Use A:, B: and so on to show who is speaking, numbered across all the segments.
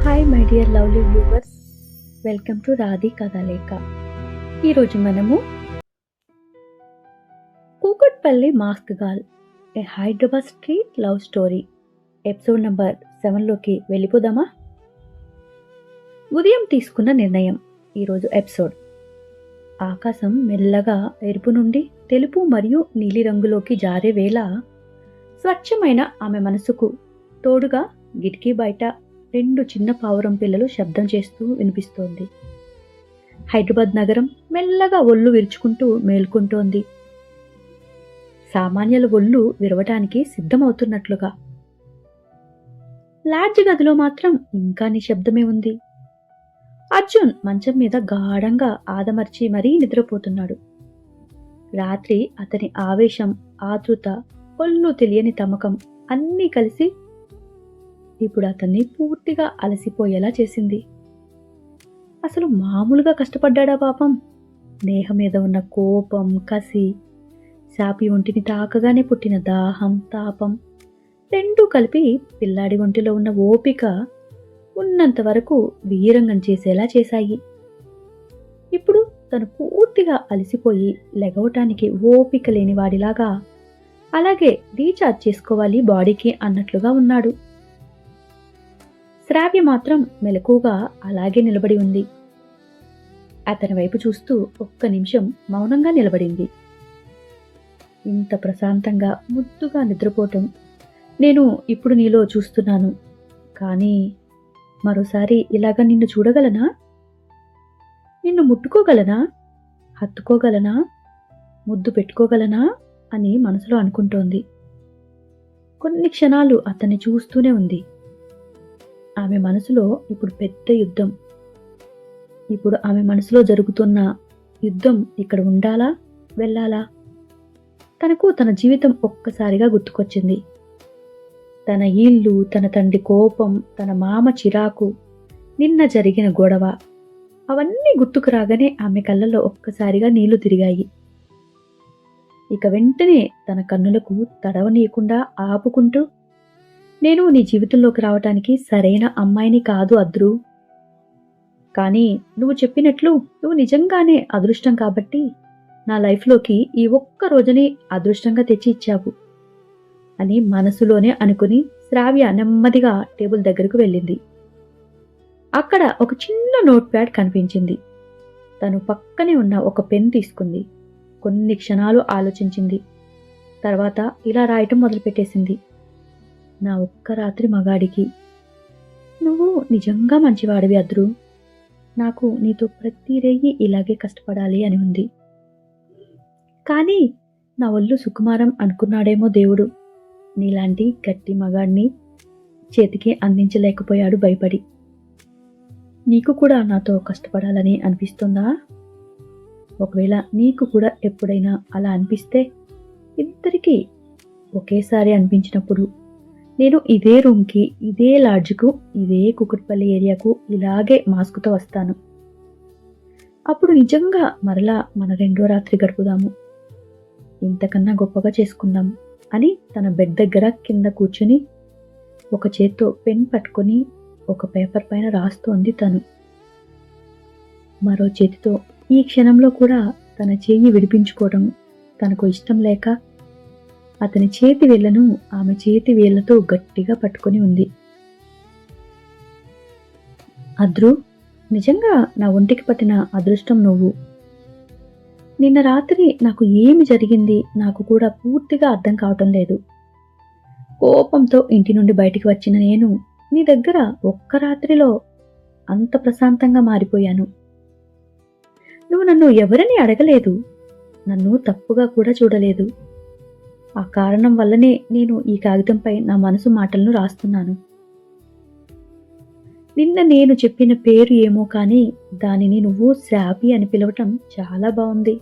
A: Hi my dear lovely viewers, welcome to రాధి కథలేఖ. ఈరోజు మనము Kukatpally mask girl, a Hyderabad street love story episode number 7లోకి వెళ్ళిపోదామా? ఉదయం తీసుకున్న నిర్ణయం. ఈరోజు ఎపిసోడ్. ఆకాశం మెల్లగా ఎరుపు నుండి తెలుపు మరియు నీలిరంగులోకి జారే వేళ స్వచ్ఛమైన ఆమె మనసుకు తోడుగా కిటికీ బయట 2 చిన్న పావురం పిల్లలు శబ్దం చేస్తూ వినిపిస్తోంది. హైదరాబాద్ నగరం మెల్లగా ఒళ్ళు విరుచుకుంటూ మేల్కొంటోంది. సామాన్యుల ఒళ్ళు విరవటానికి సిద్ధమవుతున్నట్లుగా. లాడ్జ్ గదిలో మాత్రం ఇంకా నిశ్శబ్దమే ఉంది. అర్జున్ మంచం మీద గాఢంగా ఆదమర్చి మరీ నిద్రపోతున్నాడు. రాత్రి అతని ఆవేశం, ఆతృత, ఒళ్ళు తెలియని తమకం అన్నీ కలిసి ఇప్పుడు అతన్ని పూర్తిగా అలసిపోయేలా చేసింది. అసలు మామూలుగా కష్టపడ్డాడా పాపం? నేహ మీద ఉన్న కోపం, కసి, సాపి ఒంటిని తాకగానే పుట్టిన దాహం, తాపం రెండూ కలిపి పిల్లాడి ఒంటిలో ఉన్న ఓపిక ఉన్నంత వరకు వీరంగం చేసేలా చేశాయి. ఇప్పుడు తను పూర్తిగా అలసిపోయి లెగవటానికి ఓపిక లేని వాడిలాగా, అలాగే రీఛార్జ్ చేసుకోవాలి బాడీకి అన్నట్లుగా ఉన్నాడు. శ్రావ్య మాత్రం మెలకుగా అలాగే నిలబడి ఉంది. అతని వైపు చూస్తూ ఒక్క నిమిషం మౌనంగా నిలబడింది. ఇంత ప్రశాంతంగా ముద్దుగా నిద్రపోవటం నేను ఇప్పుడు నీలో చూస్తున్నాను. కానీ మరోసారి ఇలాగ నిన్ను చూడగలనా? నిన్ను ముట్టుకోగలనా? హత్తుకోగలనా? ముద్దు పెట్టుకోగలనా అని మనసులో అనుకుంటోంది. కొన్ని క్షణాలు అతన్ని చూస్తూనే ఉంది. ఆమె మనసులో ఇప్పుడు పెద్ద యుద్ధం. ఇప్పుడు ఆమె మనసులో జరుగుతున్న యుద్ధం ఇక్కడ ఉండాలా, వెళ్ళాలా? తనకు తన జీవితం ఒక్కసారిగా గుర్తుకొచ్చింది. తన ఇల్లు, తన తండ్రి కోపం, తన మామ చిరాకు, నిన్న జరిగిన గొడవ అవన్నీ గుర్తుకు రాగానే ఆమె కళ్ళల్లో ఒక్కసారిగా నీళ్లు తిరిగాయి. ఇక వెంటనే తన కన్నులకు తడవనీయకుండా ఆపుకుంటూ, నేను నీ జీవితంలోకి రావటానికి సరైన అమ్మాయిని కాదు అద్రు. కానీ నువ్వు చెప్పినట్లు నువ్వు నిజంగానే అదృష్టం కాబట్టి నా లైఫ్లోకి ఈ ఒక్క రోజుని అదృష్టంగా తెచ్చి ఇచ్చావు అని మనసులోనే అనుకుని శ్రావ్య నెమ్మదిగా టేబుల్ దగ్గరకు వెళ్ళింది. అక్కడ ఒక చిన్న నోట్ ప్యాడ్ కనిపించింది. తను పక్కనే ఉన్న ఒక పెన్ తీసుకుంది. కొన్ని క్షణాలు ఆలోచించింది. తర్వాత ఇలా రాయటం మొదలుపెట్టేసింది. నా ఒక్క రాత్రి మగాడికి, నువ్వు నిజంగా మంచివాడివి అద్రు. నాకు నీతో ప్రతి రేయి ఇలాగే కష్టపడాలి అని ఉంది. కానీ నా ఒళ్ళు సుకుమారం అనుకున్నాడేమో దేవుడు, నీలాంటి గట్టి మగాడిని చేతికి అందించలేకపోయాడు భయపడి. నీకు కూడా నాతో కష్టపడాలని అనిపిస్తుందా? ఒకవేళ నీకు కూడా ఎప్పుడైనా అలా అనిపిస్తే, ఇద్దరికీ ఒకేసారి అనిపించినప్పుడు నేను ఇదే రూమ్కి, ఇదే లాడ్జ్కు, ఇదే కూకట్పల్లి ఏరియాకు ఇలాగే మాస్కుతో వస్తాను. అప్పుడు నిజంగా మరలా మన 2వ రాత్రి గడుపుదాము. ఇంతకన్నా గొప్పగా చేసుకుందాం అని తన బెడ్ దగ్గర కింద కూర్చుని ఒక చేత్తో పెన్ పట్టుకొని ఒక పేపర్ పైన రాస్తోంది తను. మరో చేతితో ఈ క్షణంలో కూడా తన చేయి విడిపించుకోవడం తనకు ఇష్టం లేక అతని చేతి వేళ్లను ఆమె చేతి వేళ్లతో గట్టిగా పట్టుకొని ఉంది. అద్రు, నిజంగా నా ఒంటికి పట్టిన అదృష్టం నువ్వు. నిన్న రాత్రి నాకు ఏమి జరిగింది నాకు కూడా పూర్తిగా అర్థం కావటం లేదు. కోపంతో ఇంటి నుండి బయటికి వచ్చిన నేను నీ దగ్గర ఒక్క రాత్రిలో అంత ప్రశాంతంగా మారిపోయాను. నువ్వు నన్ను ఎవరిని అడగలేదు, నన్ను తప్పుగా కూడా చూడలేదు. ఆ కారణం వల్లనే నేను ఈ కాగితంపై నా మనసు మాటలను రాస్తున్నాను. నిన్న నేను చెప్పిన పేరు ఏమో కానీ దానిని నువ్వు శ్రాపి అని పిలవటం చాలా బాగుంది.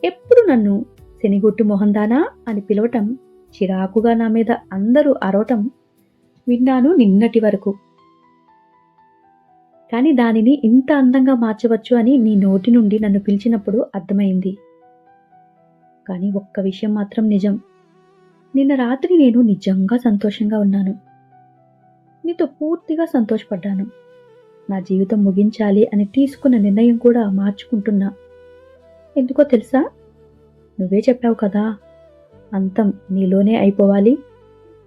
A: ఎప్పుడు నన్ను శనిగొట్టు మొహందానా అని పిలవటం, చిరాకుగా నా మీద అందరూ అరవటం విన్నాను నిన్నటి వరకు. కానీ దానిని ఇంత అందంగా మార్చవచ్చు అని నీ నోటి నుండి నన్ను పిలిచినప్పుడు అర్థమైంది. కానీ ఒక్క విషయం మాత్రం నిజం, నిన్న రాత్రి నేను నిజంగా సంతోషంగా ఉన్నాను. నీతో పూర్తిగా సంతోషపడ్డాను. నా జీవితం ముగించాలి అని తీసుకున్న నిర్ణయం కూడా మార్చుకుంటున్నా. ఎందుకో తెలుసా? నువ్వే చెప్పావు కదా, అంతం నీలోనే అయిపోవాలి,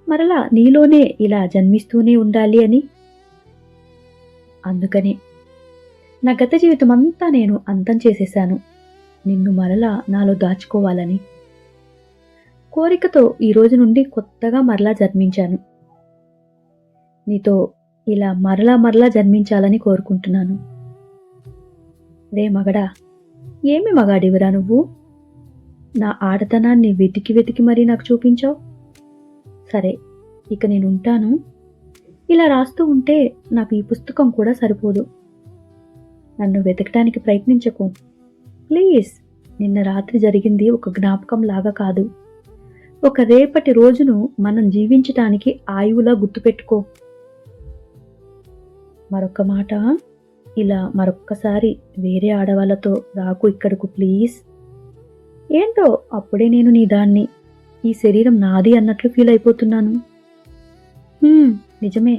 A: మరలా నీలోనే ఇలా జన్మిస్తూనే ఉండాలి అని. అందుకని నా గత జీవితం అంతా నేను అంతం చేసేశాను, నిన్ను మరలా నాలో దాచుకోవాలని. కోరికతో ఈ రోజు నుండి కొత్తగా మరలా జన్మించాను. నీతో ఇలా మరలా జన్మించాలని కోరుకుంటున్నాను. రే మగడా, ఏమి మగాడివిరా నువ్వు? నా ఆడతనాన్ని వెతికి మరీ నాకు చూపించావు. సరే, ఇక నేనుంటాను. ఇలా రాస్తూ ఉంటే నాకు ఈ పుస్తకం కూడా సరిపోదు. నన్ను వెతకటానికి ప్రయత్నించకు ప్లీజ్. నిన్న రాత్రి జరిగింది ఒక జ్ఞాపకం లాగా కాదు, ఒక రేపటి రోజును మనం జీవించటానికి ఆయువులా గుర్తుపెట్టుకో. మరొక్క మాట, ఇలా మరొక్కసారి వేరే ఆడవాళ్ళతో రాకు ఇక్కడకు ప్లీజ్. ఏంటో అప్పుడే నేను నీ దాన్ని, ఈ శరీరం నాది అన్నట్లు ఫీల్ అయిపోతున్నాను. నిజమే,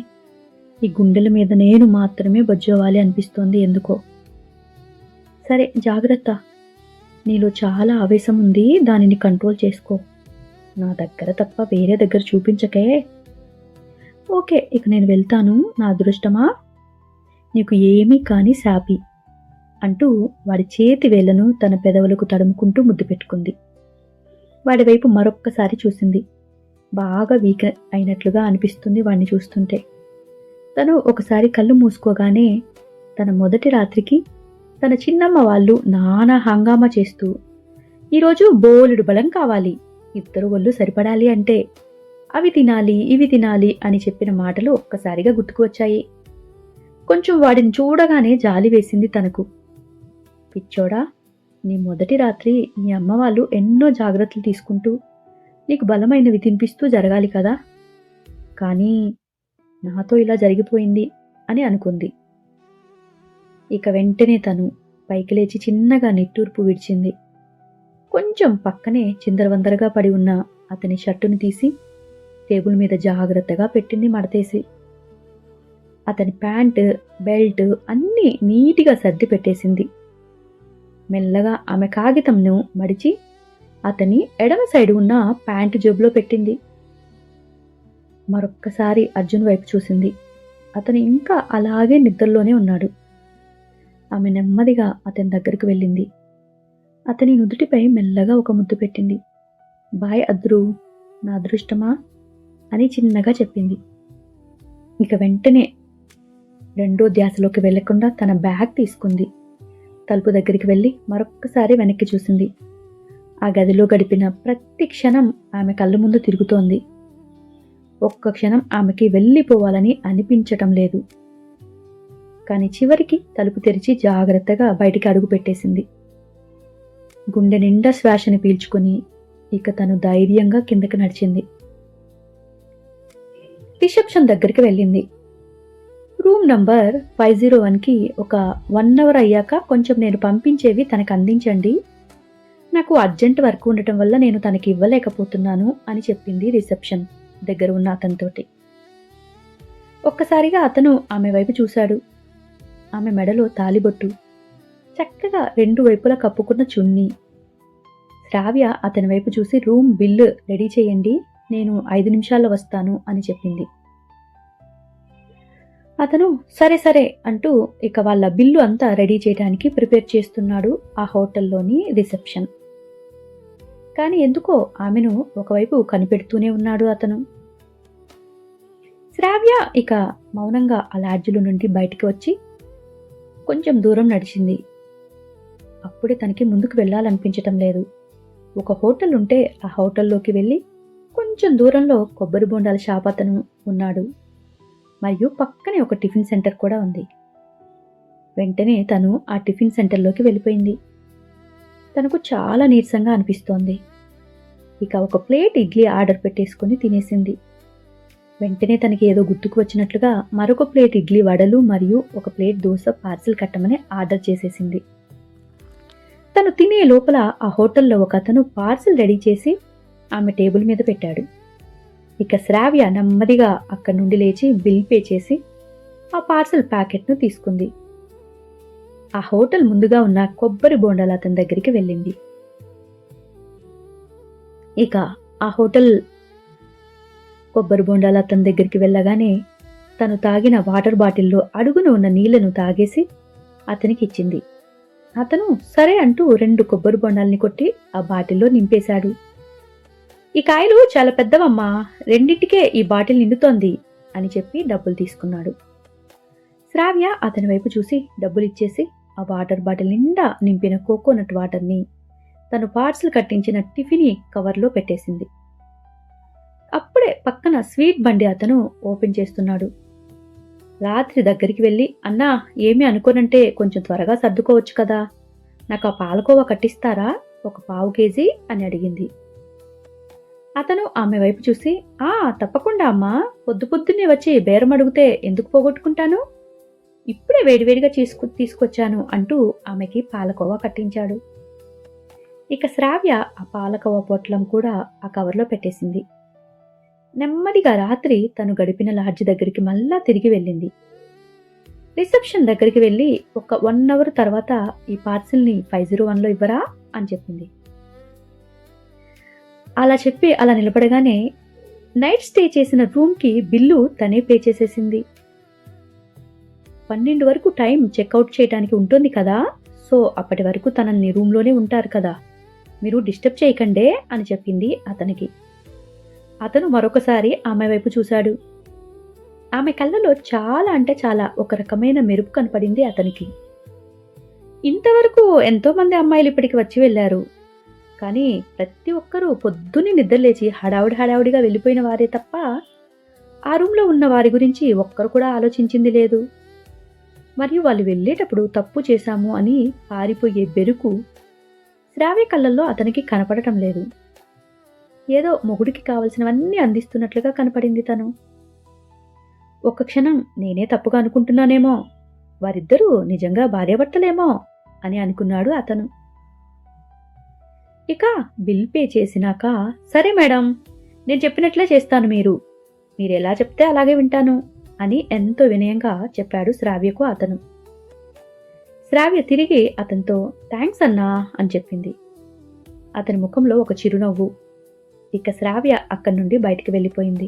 A: ఈ గుండెల మీద నేను మాత్రమే బజ్జోవాలి అనిపిస్తోంది ఎందుకో. సరే జాగ్రత్త, నీలో చాలా ఆవేశం ఉంది, దానిని కంట్రోల్ చేసుకో. నా దగ్గర తప్ప వేరే దగ్గర చూపించకే. ఓకే, ఇక నేను వెళ్తాను నా అదృష్టమా. నీకు ఏమీ కాని శాపి అంటూ వాడి చేతి వేళ్లను తన పెదవులకు తడుముకుంటూ ముద్దు పెట్టుకుంది. వాడి వైపు మరొక్కసారి చూసింది. బాగా వీక్ అయినట్లుగా అనిపిస్తుంది వాడిని చూస్తుంటే. తను ఒకసారి కళ్ళు మూసుకోగానే తన మొదటి రాత్రికి తన చిన్నమ్మ వాళ్ళు నానా హంగామా చేస్తూ, ఈరోజు బోలెడు బలం కావాలి, ఇద్దరు ఒళ్ళు సరిపడాలి అంటే అవి తినాలి ఇవి తినాలి అని చెప్పిన మాటలు ఒక్కసారిగా గుర్తుకు వచ్చాయి. కొంచెం వాడిని చూడగానే జాలి వేసింది తనకు. పిచ్చోడా, నీ మొదటి రాత్రి మీ అమ్మ వాళ్ళు ఎన్నో జాగ్రత్తలు తీసుకుంటూ నీకు బలమైనవి తినిపిస్తూ జరగాలి కదా, కానీ నాతో ఇలా జరిగిపోయింది అని అనుకుంది. ఇక వెంటనే తను పైకి లేచి చిన్నగా నిట్టూర్పు విడిచింది. కొంచెం పక్కనే చిందరవందరగా పడి ఉన్న అతని షర్టును తీసి టేబుల్ మీద జాగ్రత్తగా పెట్టింది మడతేసి. అతని ప్యాంటు, బెల్ట్ అన్నీ నీటిగా సర్ది పెట్టేసింది. మెల్లగా ఆమె కాగితంను మడిచి అతని ఎడమ సైడు ఉన్న ప్యాంటు జేబులో పెట్టింది. మరొక్కసారి అర్జున్ వైపు చూసింది. అతను ఇంకా అలాగే నిద్రలోనే ఉన్నాడు. ఆమె నెమ్మదిగా అతని దగ్గరకు వెళ్ళింది. అతని నుదుటిపై మెల్లగా ఒక ముద్దు పెట్టింది. బాయ్ అద్రు, నా అదృష్టమా అని చిన్నగా చెప్పింది. ఇక వెంటనే రెండో ధ్యాసలోకి వెళ్లకుండా తన బ్యాగ్ తీసుకుంది. తలుపు దగ్గరికి వెళ్ళి మరొక్కసారి వెనక్కి చూసింది. ఆ గదిలో గడిపిన ప్రతి క్షణం ఆమె కళ్ళ ముందు తిరుగుతోంది. ఒక్క క్షణం ఆమెకి వెళ్ళిపోవాలని అనిపించటం లేదు. కానీ చివరికి తలుపు తెరిచి జాగ్రత్తగా బయటికి అడుగు పెట్టేసింది. గుండె నిండా శ్వాసని పీల్చుకుని ఇక తను ధైర్యంగా కిందకి నడిచింది. రిసెప్షన్ దగ్గరికి వెళ్ళింది. రూమ్ నంబర్ 501కి ఒక 1 అవర్ అయ్యాక కొంచెం నేను పంపించేవి తనకు అందించండి, నాకు అర్జెంట్ వర్క్ ఉండటం వల్ల నేను తనకి ఇవ్వలేకపోతున్నాను అని చెప్పింది రిసెప్షన్ దగ్గర ఉన్న అతనితోటి. ఒక్కసారిగా అతను ఆమె వైపు చూశాడు. ఆమె మెడలో తాలిబొట్టు, చక్కగా 2 వైపులా కప్పుకున్న చున్నీ. శ్రావ్య అతని వైపు చూసి రూమ్ బిల్లు రెడీ చేయండి, నేను 5 నిమిషాల్లో వస్తాను అని చెప్పింది. అతను సరే సరే అంటూ ఇక వాళ్ళ బిల్లు అంతా రెడీ చేయడానికి ప్రిపేర్ చేస్తున్నాడు ఆ హోటల్లోని రిసెప్షన్. కానీ ఎందుకో ఆమెను ఒకవైపు కనిపెడుతూనే ఉన్నాడు అతను. శ్రావ్య ఇక మౌనంగా ఆ లాడ్జిలో నుండి బయటికి వచ్చి కొంచెం దూరం నడిచింది. అప్పుడే తనకి ముందుకు వెళ్ళాలనిపించటం లేదు. ఒక హోటల్ ఉంటే ఆ హోటల్లోకి వెళ్ళి కొంచెం దూరంలో కొబ్బరి బొండాల షాప్ అతను ఉన్నాడు. మరియు పక్కనే ఒక టిఫిన్ సెంటర్ కూడా ఉంది. వెంటనే తను ఆ టిఫిన్ సెంటర్లోకి వెళ్ళిపోయింది. తనకు చాలా నీరసంగా అనిపిస్తోంది. ఇక ఒక ప్లేట్ ఇడ్లీ ఆర్డర్ పెట్టేసుకుని తినేసింది. వెంటనే తనకి ఏదో గుర్తుకు వచ్చినట్లుగా మరొక ప్లేట్ ఇడ్లీ వడలు మరియు ఒక ప్లేట్ దోశ పార్సిల్ కట్టమని ఆర్డర్ చేసేసింది. తను తినే లోపల ఆ హోటల్లో ఒక అతను పార్సిల్ రెడీ చేసి ఆమె టేబుల్ మీద పెట్టాడు. ఇక శ్రావ్య నెమ్మదిగా అక్కడి నుండి లేచి బిల్ పే చేసి ఆ పార్సల్ ప్యాకెట్ను తీసుకుంది. ఆ హోటల్ ముందుగా ఉన్న కొబ్బరి బోండాల అతని దగ్గరికి వెళ్ళింది. ఇక ఆ హోటల్ కొబ్బరి బోండాల అతని దగ్గరికి వెళ్ళగానే తను తాగిన వాటర్ బాటిల్లో అడుగున ఉన్న నీళ్లను తాగేసి అతనికి ఇచ్చింది. అతను సరే అంటూ 2 కొబ్బరి బొండాల్ని కొట్టి ఆ బాటిల్లో నింపేశాడు. ఈ కాయలు చాలా పెద్దవమ్మా, రెండింటికే ఈ బాటిల్ నిండుతోంది అని చెప్పి డబ్బులు తీసుకున్నాడు. శ్రావ్య అతని వైపు చూసి డబ్బులు ఇచ్చేసి ఆ వాటర్ బాటిల్ నిండా నింపిన కోకోనట్ వాటర్ని తను పార్సల్ కట్టించిన టిఫిన్ కవర్లో పెట్టేసింది. అప్పుడే పక్కన స్వీట్ బండి అతను ఓపెన్ చేస్తున్నాడు. రాత్రి దగ్గరికి వెళ్ళి, అన్నా ఏమీ అనుకోనంటే కొంచెం త్వరగా సర్దుకోవచ్చు కదా, నాకు ఆ పాలకోవా కట్టిస్తారా, 1 పావు కేజీ అని అడిగింది. అతను ఆమె వైపు చూసి, తప్పకుండా అమ్మా, పొద్దున్నే వచ్చి బేరం అడిగితే ఎందుకు పోగొట్టుకుంటాను, ఇప్పుడే వేడివేడిగా తీసుకొచ్చాను అంటూ ఆమెకి పాలకోవా కట్టించాడు. ఇక శ్రావ్య ఆ పాలకోవా పొట్లం కూడా ఆ కవర్లో పెట్టేసింది. నెమ్మదిగా రాత్రి తను గడిపిన లాడ్జ్ దగ్గరికి మళ్ళా తిరిగి వెళ్ళింది. రిసెప్షన్ దగ్గరికి వెళ్ళి ఒక 1 అవర్ తర్వాత ఈ పార్సిల్ని 501లో ఇవ్వరా అని చెప్పింది. అలా చెప్పి అలా నిలబడగానే నైట్ స్టే చేసిన రూమ్కి బిల్లు తనే పే చేసేసింది. 12 వరకు టైం చెక్అవుట్ చేయడానికి ఉంటుంది కదా, సో అప్పటి వరకు తనని రూమ్లోనే ఉంటారు కదా, మీరు డిస్టర్బ్ చేయకండే అని చెప్పింది అతనికి. అతను మరొకసారి ఆమె వైపు చూశాడు. ఆమె కళ్ళలో చాలా అంటే చాలా ఒక రకమైన మెరుపు కనపడింది అతనికి. ఇంతవరకు ఎంతోమంది అమ్మాయిలు ఇప్పటికి వచ్చి వెళ్ళారు, కానీ ప్రతి ఒక్కరూ పొద్దున్నే నిద్రలేచి హడావుడిగా వెళ్ళిపోయిన వారే తప్ప ఆ రూమ్లో ఉన్న వారి గురించి ఒక్కరు కూడా ఆలోచించింది లేదు. మరియు వాళ్ళు వెళ్ళేటప్పుడు తప్పు చేశాము అని పారిపోయే బెరుకు శ్రావ్య కళ్ళల్లో అతనికి కనపడటం లేదు. ఏదో మొగుడికి కావలసినవన్నీ అందిస్తున్నట్లుగా కనపడింది తను. ఒక్క క్షణం నేనే తప్పుగా అనుకుంటున్నానేమో, వారిద్దరూ నిజంగా భార్యాభర్తలేమో అని అనుకున్నాడు అతను. ఇక బిల్ పే చేసినాక, సరే మేడం, నేను చెప్పినట్లే చేస్తాను, మీరు ఎలా చెప్తే అలాగే వింటాను అని ఎంతో వినయంగా చెప్పాడు శ్రావ్యకు అతను. శ్రావ్య తిరిగి అతనితో థ్యాంక్స్ అన్నా అని చెప్పింది. అతని ముఖంలో ఒక చిరునవ్వు. ఇక శ్రావ్య అక్కడి నుండి బయటికి వెళ్ళిపోయింది.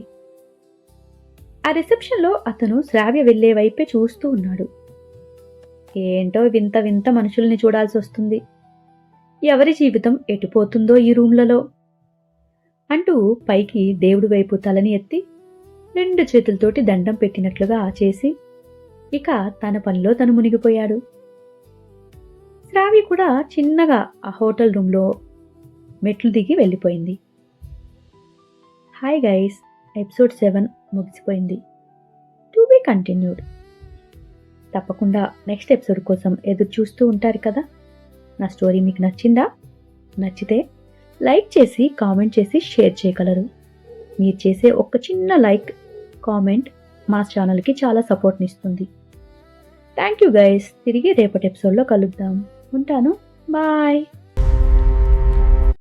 A: ఆ రిసెప్షన్లో అతను శ్రావ్య వెళ్లే వైపే చూస్తూ ఉన్నాడు. ఏంటో వింత వింత మనుషుల్ని చూడాల్సి వస్తుంది, ఎవరి జీవితం ఎటుపోతుందో ఈ రూమ్లలో అంటూ పైకి దేవుడి వైపు తలని ఎత్తి 2 చేతులతోటి దండం పెట్టినట్లుగా చేసి ఇక తన పనిలో తను మునిగిపోయాడు. శ్రావ్య కూడా చిన్నగా ఆ హోటల్ రూమ్లో మెట్లు దిగి వెళ్ళిపోయింది. హాయ్ గైస్, ఎపిసోడ్ 7 ముగిసిపోయింది. To be continued. తప్పకుండా నెక్స్ట్ ఎపిసోడ్ కోసం ఎదురు చూస్తూ ఉంటారు కదా. నా స్టోరీ మీకు నచ్చిందా? నచ్చితే లైక్ చేసి కామెంట్ చేసి షేర్ చేయగలరు. మీరు చేసే ఒక చిన్న లైక్ కామెంట్ మా ఛానల్కి చాలా సపోర్ట్ని ఇస్తుంది. Thank you guys. తిరిగి రేపటి ఎపిసోడ్లో కలుద్దాం. ఉంటాను. బాయ్.